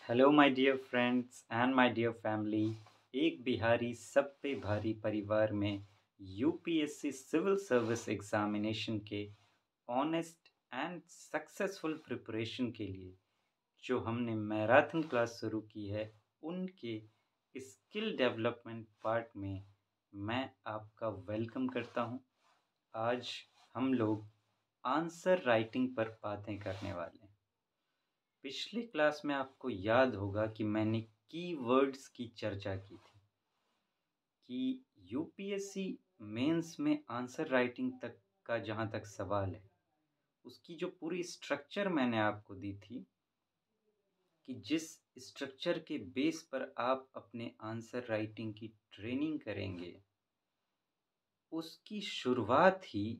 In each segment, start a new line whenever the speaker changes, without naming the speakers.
Hello my dear friends and my dear family. एक बिहारी सब पे भारी परिवार में यूपीएससी सिविल सर्विस एग्जामिनेशन के ऑनेस्ट एंड सक्सेसफुल प्रिपरेशन के लिए जो हमने मैराथन क्लास शुरू की है, उनके स्किल डेवलपमेंट पार्ट में मैं आपका वेलकम करता हूं। आज हम लोग आंसर राइटिंग पर बातें करने वाले हैं। पिछले क्लास में आपको याद होगा कि मैंने कीवर्ड्स की चर्चा की थी कि यूपीएससी मेंस में आंसर राइटिंग तक का जहाँ तक सवाल है, उसकी जो पूरी स्ट्रक्चर मैंने आपको दी थी कि जिस स्ट्रक्चर के बेस पर आप अपने आंसर राइटिंग की ट्रेनिंग करेंगे, उसकी शुरुआत ही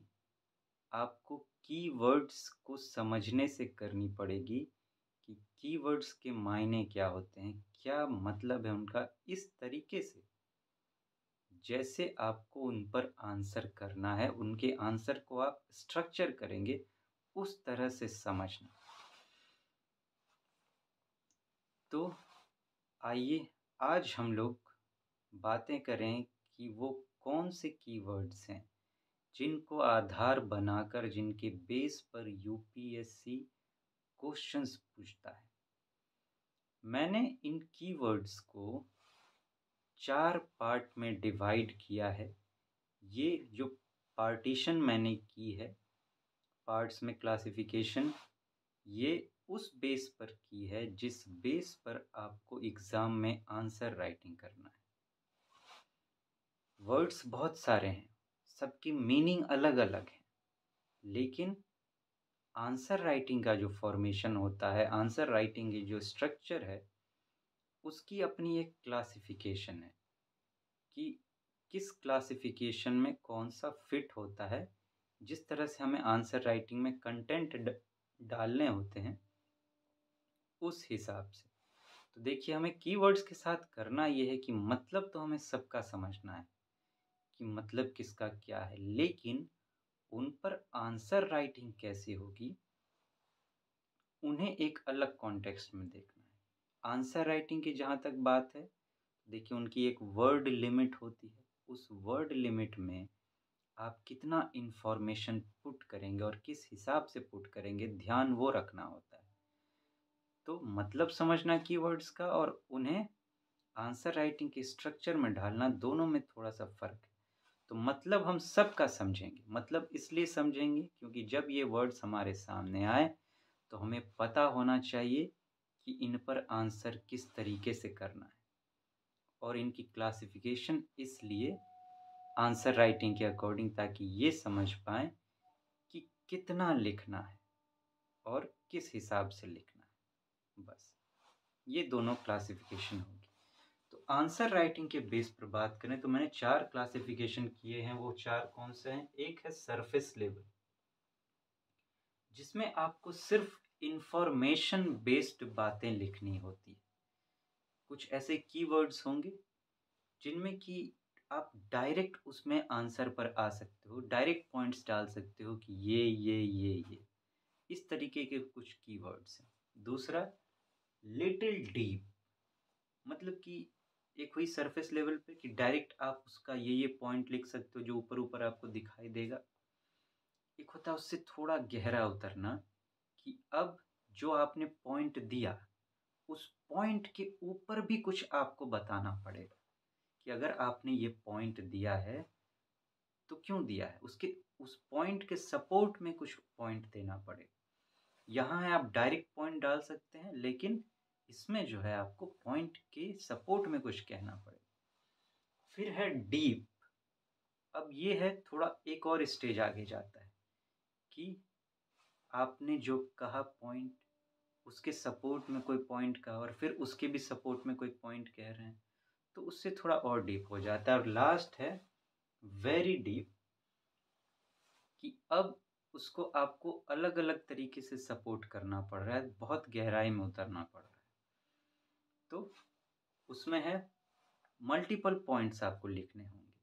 आपको कीवर्ड्स को समझने से करनी पड़ेगी कि कीवर्ड्स के मायने क्या होते हैं, क्या मतलब है उनका, इस तरीके से जैसे आपको उन पर आंसर करना है, उनके आंसर को आप स्ट्रक्चर करेंगे, उस तरह से समझना। तो आइए आज हम लोग बातें करें कि वो कौन से कीवर्ड्स हैं जिनको आधार बनाकर, जिनके बेस पर यूपीएससी क्वेश्चंस पूछता है। मैंने इन कीवर्ड्स को 4 पार्ट में डिवाइड किया है। ये जो पार्टीशन मैंने की है, पार्ट्स में क्लासिफिकेशन, ये उस बेस पर की है जिस बेस पर आपको एग्ज़ाम में आंसर राइटिंग करना है। वर्ड्स बहुत सारे हैं, सबकी मीनिंग अलग अलग है, लेकिन आंसर राइटिंग का जो फॉर्मेशन होता है, आंसर राइटिंग की जो स्ट्रक्चर है, उसकी अपनी एक क्लासिफिकेशन है कि किस क्लासिफिकेशन में कौन सा फिट होता है। जिस तरह से हमें आंसर राइटिंग में कंटेंट डालने होते हैं, उस हिसाब से। तो देखिए, हमें कीवर्ड्स के साथ करना ये है कि मतलब तो हमें सबका समझना है कि मतलब किसका क्या है, लेकिन उन पर आंसर राइटिंग कैसे होगी, उन्हें एक अलग कॉन्टेक्स्ट में देखना है। आंसर राइटिंग की जहाँ तक बात है, देखिए उनकी एक वर्ड लिमिट होती है। उस वर्ड लिमिट में आप कितना इन्फॉर्मेशन पुट करेंगे और किस हिसाब से पुट करेंगे, ध्यान वो रखना होता है। तो मतलब समझना कीवर्ड्स का और उन्हें आंसर राइटिंग के स्ट्रक्चर में ढालना, दोनों में थोड़ा सा फ़र्क है। तो मतलब हम सबका समझेंगे। मतलब इसलिए समझेंगे क्योंकि जब ये वर्ड्स हमारे सामने आए तो हमें पता होना चाहिए कि इन पर आंसर किस तरीके से करना है, और इनकी क्लासिफिकेशन इसलिए आंसर राइटिंग के अकॉर्डिंग, ताकि ये समझ पाएँ कि कितना लिखना है और किस हिसाब से लिखना है। बस ये दोनों क्लासिफिकेशन होगी। तो आंसर राइटिंग के बेस पर बात करें तो मैंने 4 क्लासिफिकेशन किए हैं। वो 4 कौन से हैं? एक है सरफेस लेवल, जिसमें आपको सिर्फ इंफॉर्मेशन बेस्ड बातें लिखनी होती है। कुछ ऐसे कीवर्ड्स होंगे जिनमें कि आप डायरेक्ट उसमें आंसर पर आ सकते हो, डायरेक्ट पॉइंट्स डाल सकते हो कि ये इस तरीके के कुछ कीवर्ड्स हैं। दूसरा, लिटिल डीप, मतलब कि एक हुई सरफेस लेवल पे कि डायरेक्ट आप उसका ये पॉइंट लिख सकते हो जो ऊपर ऊपर आपको दिखाई देगा। एक होता है उससे थोड़ा गहरा उतरना कि अब जो आपने पॉइंट दिया, उस पॉइंट के ऊपर भी कुछ आपको बताना पड़ेगा कि अगर आपने ये पॉइंट दिया है तो क्यों दिया है, उसके उस पॉइंट के सपोर्ट में कुछ पॉइंट देना पड़ेगा। यहाँ है आप डायरेक्ट पॉइंट डाल सकते हैं, लेकिन इसमें जो है आपको पॉइंट के सपोर्ट में कुछ कहना पड़ेगा। फिर है डीप। अब ये है थोड़ा एक और स्टेज आगे जाता है कि आपने जो कहा पॉइंट, उसके सपोर्ट में कोई पॉइंट कहा और फिर उसके भी सपोर्ट में कोई पॉइंट कह रहे हैं, तो उससे थोड़ा और डीप हो जाता है। और लास्ट है वेरी डीप, कि अब उसको आपको अलग अलग तरीके से सपोर्ट करना पड़ रहा है, बहुत गहराई में उतरना पड़ रहा है। तो उसमें है मल्टीपल पॉइंट्स आपको लिखने होंगे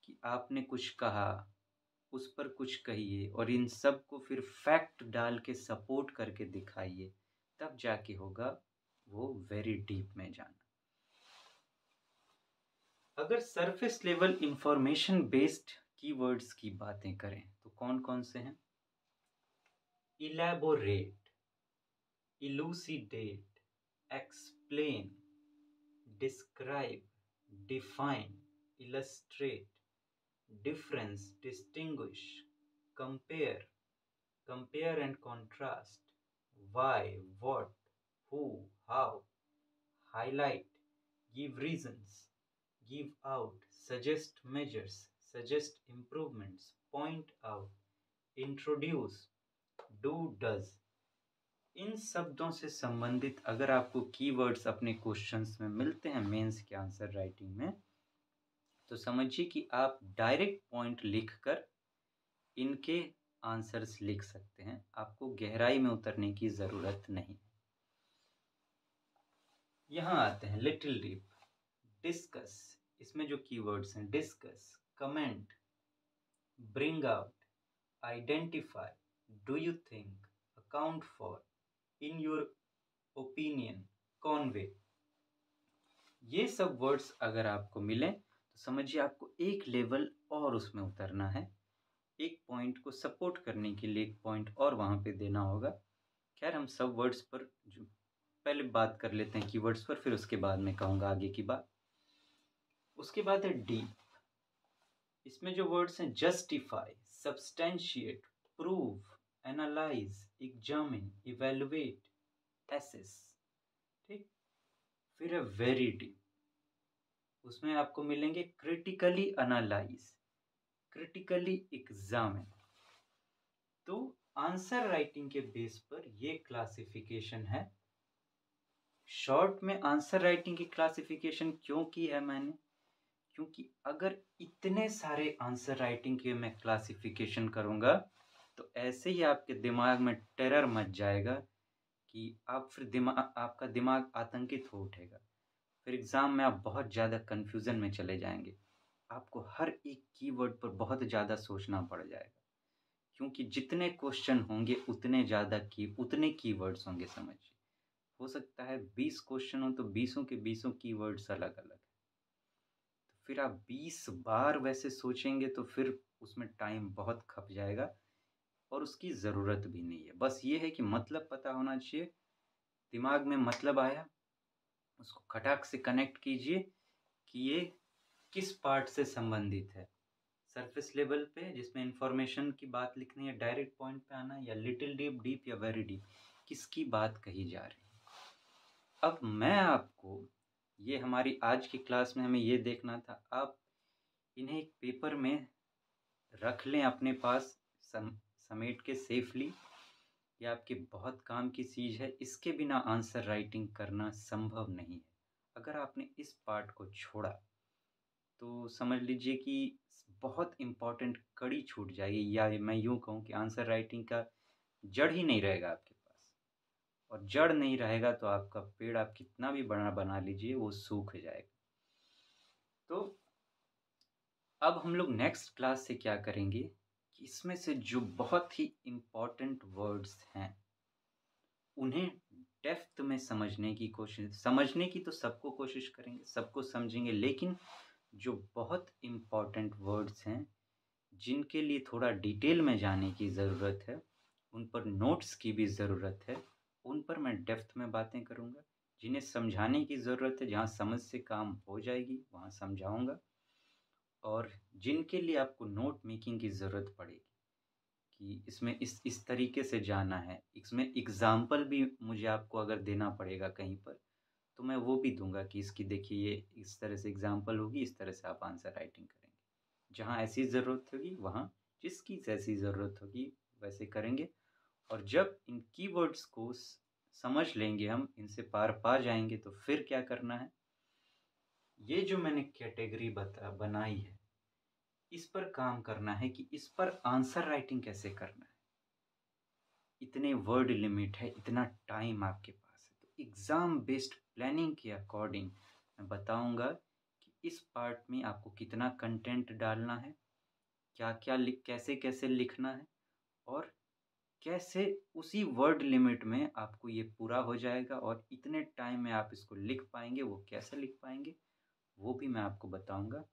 कि आपने कुछ कहा, उस पर कुछ कहिए और इन सब को फिर फैक्ट डाल के सपोर्ट करके दिखाइए, तब जाके होगा वो वेरी डीप में जाना। अगर surface level information based keywords की बातें करें तो कौन कौन से हैं? Elaborate, elucidate, explain, describe, define, illustrate, difference, distinguish, compare, compare and contrast, why, what, who, how, highlight, give reasons, give out, suggest measures, suggest improvements, point out, introduce, do, does। इन शब्दों से संबंधित अगर आपको कीवर्ड्स अपने questions में मिलते हैं mains के आंसर राइटिंग में, तो समझिए कि आप डायरेक्ट पॉइंट लिखकर इनके आंसर्स लिख सकते हैं, आपको गहराई में उतरने की ज़रूरत नहीं। यहाँ आते हैं लिटिल डीप, डिस्कस, इसमें जो कीवर्ड्स हैं discuss, comment, bring out, identify, do you think, account for, in your opinion, Conway. ये सब वर्ड्स अगर आपको मिलें तो समझिए आपको एक लेवल और उसमें उतरना है, एक पॉइंट को सपोर्ट करने के लिए एक पॉइंट और वहाँ पे देना होगा। खैर हम सब वर्ड्स पर जो पहले बात कर लेते हैं कीवर्ड्स पर, फिर उसके बाद में कहूँगा आगे की बात। उसके बाद है डीप, इसमें जो वर्ड्स हैं justify, substantiate, prove, analyse, examine, evaluate, assess. ठीक, फिर है वेरी डीप, उसमें आपको मिलेंगे क्रिटिकली एनालाइज, क्रिटिकली एग्जामिन। तो आंसर राइटिंग के बेस पर ये क्लासिफिकेशन है। शॉर्ट में आंसर राइटिंग की क्लासिफिकेशन क्यों की है मैंने? क्योंकि अगर इतने सारे आंसर राइटिंग के मैं क्लासिफिकेशन करूँगा तो ऐसे ही आपके दिमाग में टेरर मच जाएगा कि आप फिर आपका दिमाग आतंकित हो उठेगा। फिर एग्ज़ाम में आप बहुत ज़्यादा कन्फ्यूज़न में चले जाएंगे, आपको हर एक कीवर्ड पर बहुत ज़्यादा सोचना पड़ जाएगा, क्योंकि जितने क्वेश्चन होंगे उतने कीवर्ड्स होंगे। समझिए, हो सकता है 20 क्वेश्चन हो तो 20 के 20 कीवर्ड्स अलग-अलग हैं। तो फिर आप 20 बार वैसे सोचेंगे तो फिर उसमें टाइम बहुत खप जाएगा और उसकी ज़रूरत भी नहीं है। बस ये है कि मतलब पता होना चाहिए, दिमाग में मतलब आया, उसको खटाक से कनेक्ट कीजिए कि ये किस पार्ट से संबंधित है। सरफेस लेवल पे जिसमें इंफॉर्मेशन की बात लिखनी है, डायरेक्ट पॉइंट पे आना, या लिटिल डीप, डीप या वेरी डीप, किसकी बात कही जा रही है। अब मैं आपको ये हमारी आज की क्लास में हमें ये देखना था, आप इन्हें एक पेपर में रख लें अपने पास समेट के सेफली। ये आपके बहुत काम की चीज़ है, इसके बिना आंसर राइटिंग करना संभव नहीं है। अगर आपने इस पार्ट को छोड़ा तो समझ लीजिए कि बहुत इम्पोर्टेंट कड़ी छूट जाएगी, या मैं यूँ कहूँ कि आंसर राइटिंग का जड़ ही नहीं रहेगा आपके पास। और जड़ नहीं रहेगा तो आपका पेड़ आप कितना भी बड़ा बना लीजिए वो सूख जाएगा। तो अब हम लोग नेक्स्ट क्लास से क्या करेंगे कि इसमें से जो बहुत ही इम्पोर्टेंट वर्ड्स हैं उन्हें डेप्थ में समझने की तो सबको कोशिश करेंगे, सबको समझेंगे, लेकिन जो बहुत इम्पोर्टेंट वर्ड्स हैं जिनके लिए थोड़ा डिटेल में जाने की ज़रूरत है, उन पर नोट्स की भी ज़रूरत है, उन पर मैं डेप्थ में बातें करूँगा। जिन्हें समझाने की ज़रूरत है, जहाँ समझ से काम हो जाएगी वहाँ समझाऊँगा, और जिनके लिए आपको नोट मेकिंग की ज़रूरत पड़ेगी कि इसमें इस तरीके से जाना है, इसमें एग्ज़ाम्पल भी मुझे आपको अगर देना पड़ेगा कहीं पर तो मैं वो भी दूँगा कि इसकी देखिए ये इस तरह से एग्ज़ाम्पल होगी, इस तरह से आप आंसर राइटिंग करेंगे। जहाँ ऐसी ज़रूरत होगी वहाँ जिसकी जैसी ज़रूरत होगी वैसे करेंगे। और जब इन कीवर्ड्स को समझ लेंगे, हम इनसे पार पा जाएंगे, तो फिर क्या करना है, ये जो मैंने कैटेगरी बनाई है इस पर काम करना है कि इस पर आंसर राइटिंग कैसे करना है। इतने वर्ड लिमिट है, इतना टाइम आपके पास है, तो एग्ज़ाम बेस्ड प्लानिंग के अकॉर्डिंग मैं बताऊंगा कि इस पार्ट में आपको कितना कंटेंट डालना है, क्या क्या कैसे कैसे लिखना है, और कैसे उसी वर्ड लिमिट में आपको ये पूरा हो जाएगा और इतने टाइम में आप इसको लिख पाएँगे, वो कैसे लिख पाएँगे, वो भी मैं आपको बताऊँगा।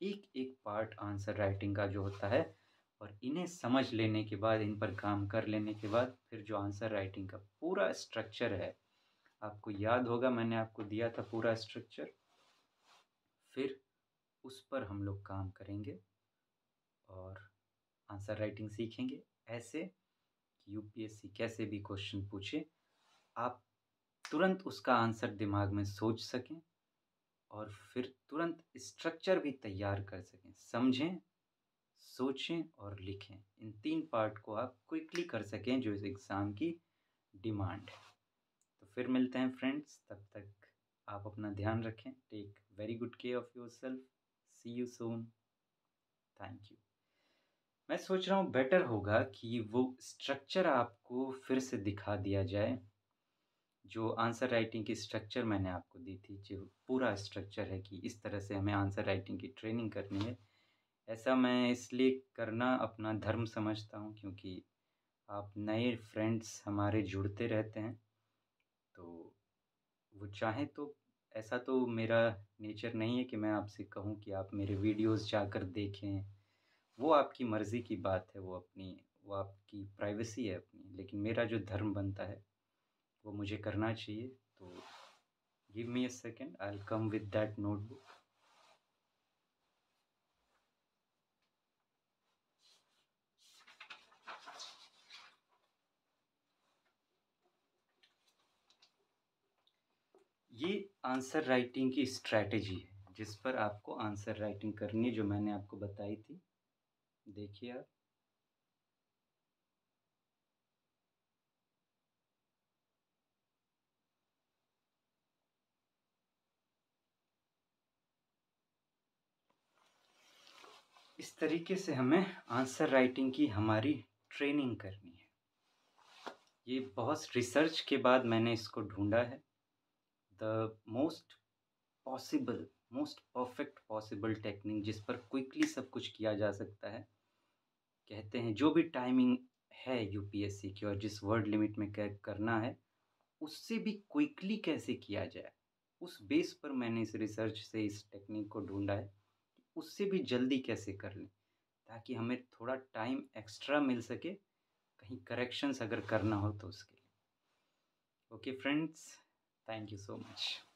एक-एक पार्ट आंसर राइटिंग का जो होता है और इन्हें समझ लेने के बाद, इन पर काम कर लेने के बाद फिर जो आंसर राइटिंग का पूरा स्ट्रक्चर है, आपको याद होगा मैंने आपको दिया था पूरा स्ट्रक्चर, फिर उस पर हम लोग काम करेंगे और आंसर राइटिंग सीखेंगे। ऐसे कि यूपीएससी कैसे भी क्वेश्चन पूछे, आप तुरंत उसका आंसर दिमाग में सोच सकें और फिर तुरंत स्ट्रक्चर भी तैयार कर सकें। समझें, सोचें और लिखें। इन 3 पार्ट को आप क्विकली कर सकें जो इस एग्ज़ाम की डिमांड है। तो फिर मिलते हैं फ्रेंड्स, तब तक आप अपना ध्यान रखें। Take very good care of yourself. See you soon. Thank you. मैं सोच रहा हूँ बेटर होगा कि वो स्ट्रक्चर आपको फिर से दिखा दिया जाए, जो आंसर राइटिंग की स्ट्रक्चर मैंने आपको दी थी, जो पूरा स्ट्रक्चर है कि इस तरह से हमें आंसर राइटिंग की ट्रेनिंग करनी है। ऐसा मैं इसलिए करना अपना धर्म समझता हूँ क्योंकि आप नए फ्रेंड्स हमारे जुड़ते रहते हैं, तो वो चाहें तो ऐसा तो मेरा नेचर नहीं है कि मैं आपसे कहूँ कि आप मेरे वीडियोज़ जाकर देखें। वो आपकी मर्ज़ी की बात है, वो आपकी प्राइवेसी है अपनी, लेकिन मेरा जो धर्म बनता है, वो मुझे करना चाहिए। तो give me a second, I will come with that notebook. ये आंसर राइटिंग की स्ट्रैटेजी है, जिस पर आपको आंसर राइटिंग करनी है, जो मैंने आपको बताई थी। देखिए आप। इस तरीके से हमें आंसर राइटिंग की हमारी ट्रेनिंग करनी है। ये बहुत रिसर्च के बाद मैंने इसको ढूँढा है। The possible most perfect possible technique जिस पर क्विकली सब कुछ किया जा सकता है। कहते हैं जो भी टाइमिंग है यूपीएससी की और जिस वर्ड लिमिट में करना है, उससे भी क्विकली कैसे किया जाए, उस बेस पर मैंने इस रिसर्च से इस टेक्निक को ढूँढा है। उससे भी जल्दी कैसे कर लें, ताकि हमें थोड़ा टाइम एक्स्ट्रा मिल सके, कहीं करेक्शंस अगर करना हो तो उसके लिए। Okay friends, thank you so much.